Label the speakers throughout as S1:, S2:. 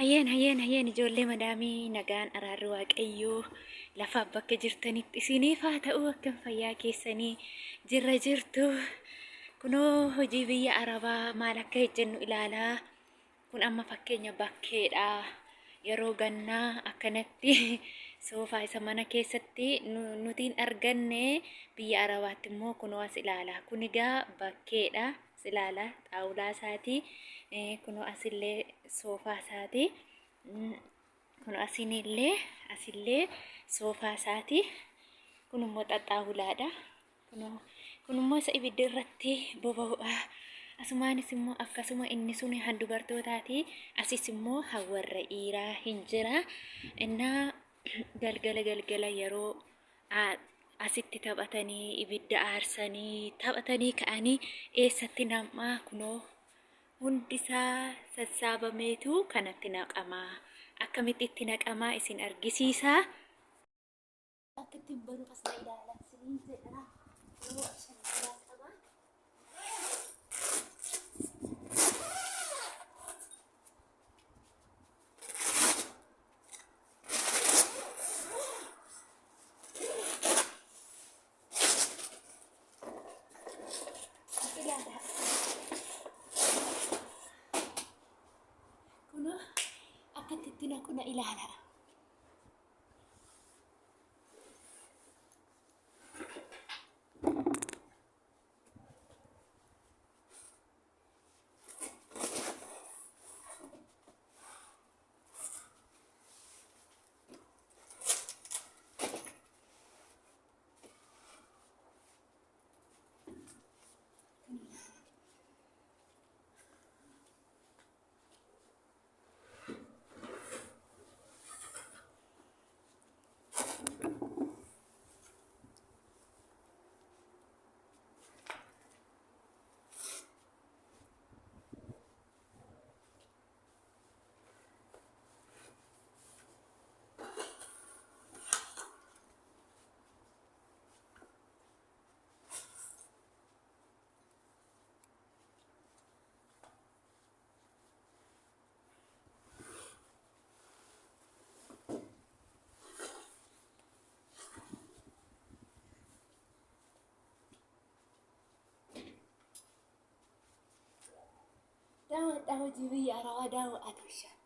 S1: Hayyeen ijoollee madaamii nagaan araarri waaqayyoo lafa bakka jirtanitti isiniif haa ta'u akkam fayyaa keessanii jirra jirtu. Kunoo hojii biyya Arabaa maal akka hojjennu ilaalaa. Kun amma fakkeenya bakkeedha. Yeroo gannaa akkanatti soofaa isa mana keessatti nutiin arganne biyya Arabaatti immoo kunoo as ilaalaa. Kun egaa bakkeedha. As ilaalaa xaawulaa isaati. Kunoo asillee soofaa isaati. Kun asillee soofaa isaati. Kun immoo xaxaawulaadha. Kun immoo isa ibidda irratti boba'uudha. Asumaanis immoo akkasuma inni sun han dubartootaati. Asis immoo warra dhiiraa hin jira. Innaa galgala yeroo asitti taphatanii ibidda aarsanii taphatanii ka'anii eessatti namaa kunoo hundisaa sassaabameetu kanatti naqamaa. Akkamitti itti naqamaa isin argisiisaa. Akkatti baru as na ilaalaa isiniin jedha. Yeroo ashan ilaalaa qabaa. Akkatti naquna ilaalaa. Daawwadhaa hojii biyya Arabaa daawwadhaa bishaan.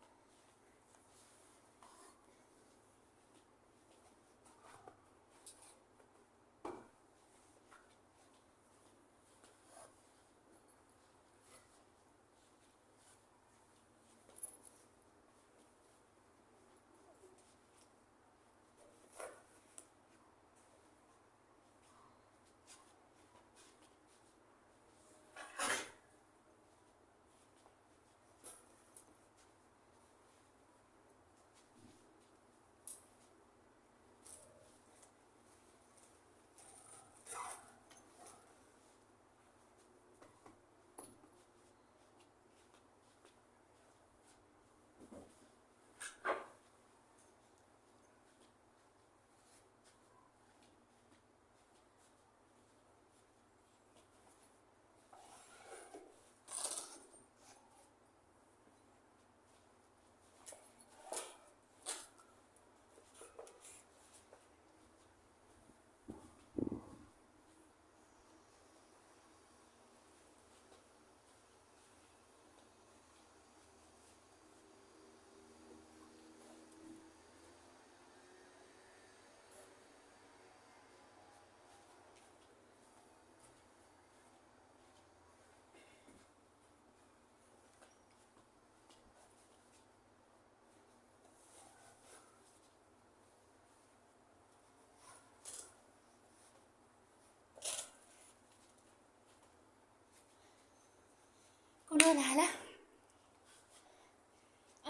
S1: Kunoo ilaala.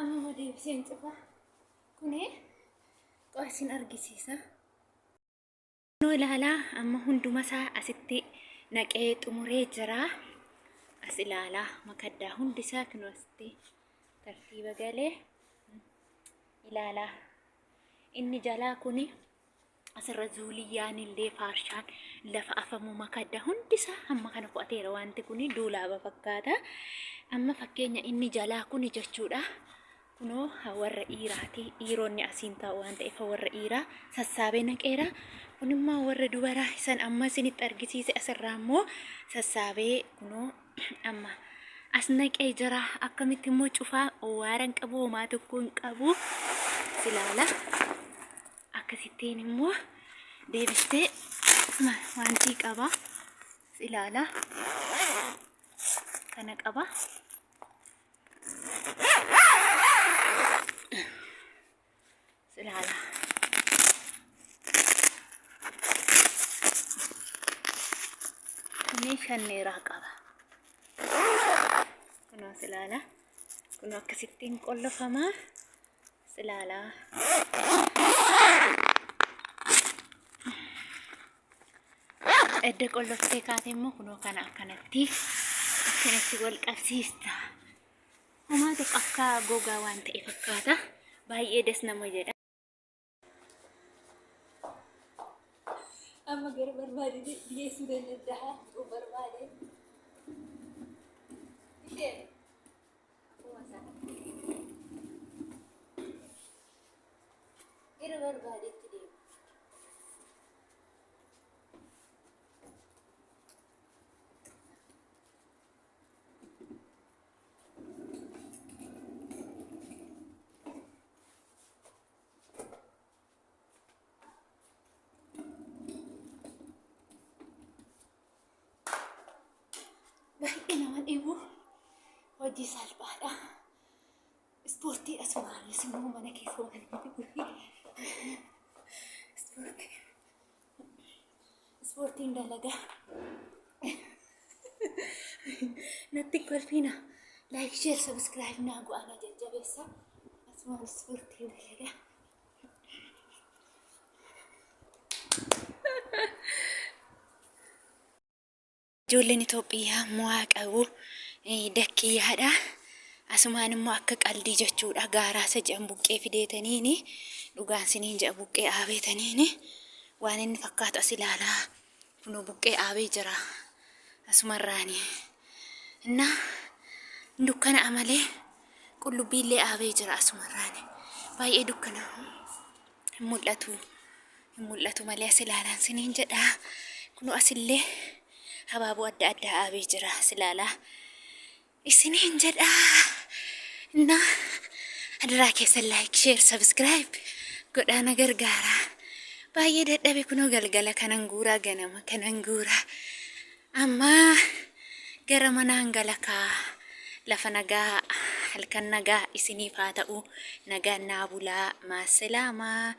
S1: Amma deebiseen cufa. Kunee qo'asin argisiisa. Kunoo ilaala. Amma hundumasaa asitti naqee xumuree jira. As ilaala. Makaddaa hundisaa kunoo asitti tartiiba galee ilaala. Inni jalaa kuni asirra zuuliyyaan illee faarshaan lafa afamu makadda hundisaa amma kana qo'ateera. Wanti kuni duulaaba fakkaata. Amma fakkeenya inni jalaa kuni jechuudha. kunoo warra dhiiraati. Dhiironni asiin taa'u waan ta'eef warra dhiiraa sassaabee naqeera. Kun immoo warra dubaraa isan amma isinitti argisiise asirraa immoo sassaabee kunoo amma as naqee jira. Akkamitti immoo cufaa waaran qabu homaa tokko hin qabu. Silaala akkasittiin immoo deebistee wanti qaba. Silaala kana qaba. Silaala kuni shanneeraa qaba. Kunoo silaala kunoo akkasittiin qollofama. Silaala edda qolloftee kaate immoo kunoo kana akkanatti wal qabsiista. Homaa tokko akka gogaa waan ta'e fakkaata. Baay'ee des nama jedha. Amma gara barbaade dhiyeessuu danda'a. Barbaade ishee gara barbaadetti deema. Baay'ee nama dhibu. Hojii salphaadha. Ispoortii asumaanis immoo mana keessa ispoortiin dalagaa. Natti kolfiina. Like, share, subscribe naa go'ana jajjabeessa. Asumaan ispoortii dalagaa. Ijoolleen Itoophiyaa mo'aa qabu dakkiyyaadha. Asumaan immoo akka qaldii jechuudha. Gaaraasa jedhan buqqee fideetaniini dhugaan siniin jedha buqqee aabeetaniini waan inni fakkaatu as ilaalaa. Kunoo buqqee aabee jira asumarraani. Inna dukkana amalee qullubbiillee aabee jira asumarraani. Baay'ee dukkana hin mul'atu malee as ilaalaan siniin jedha. Kunoo asillee habaaboo adda addaa aabee jira silaalaa. Isiniin jedha. Na adaraa keessa like, share, subscribe godhaana gargaara. Baay'ee dadhabe kunoo galgala kanan guuraa ganama kanan guuraa. Amma gara manaan galakaa. Lafa nagaa halkan nagaa isiniif haa ta'u. Nagaan naa bulaa. Maassalaamaa.